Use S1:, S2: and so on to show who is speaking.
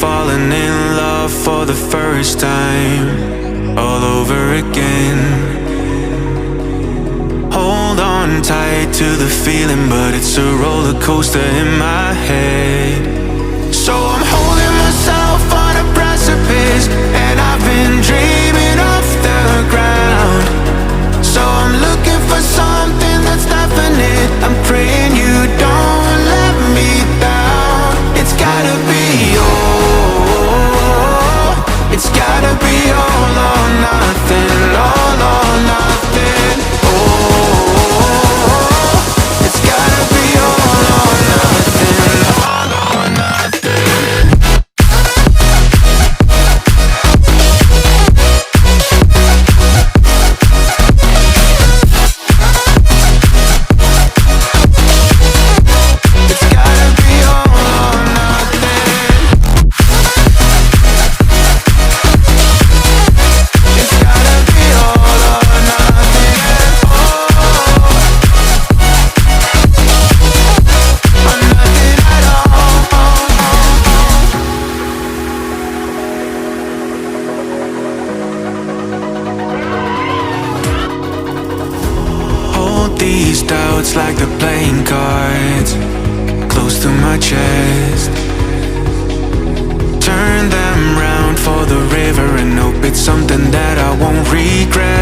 S1: falling in love for the first time, all over again. Hold on tight to the feeling, but it's a roller coaster in my head. So I'm holding myself on a precipice, and I've been dreaming off the ground. So I'm looking for something that's definite. I'm praying you don't let me down. It's gotta be all, it's gotta be all or nothing, all or nothing. Oh, it's gotta be all or nothing, all or nothing. These doubts like the playing cards close to my chest. Turn them round for the river and hope it's something that I won't regret.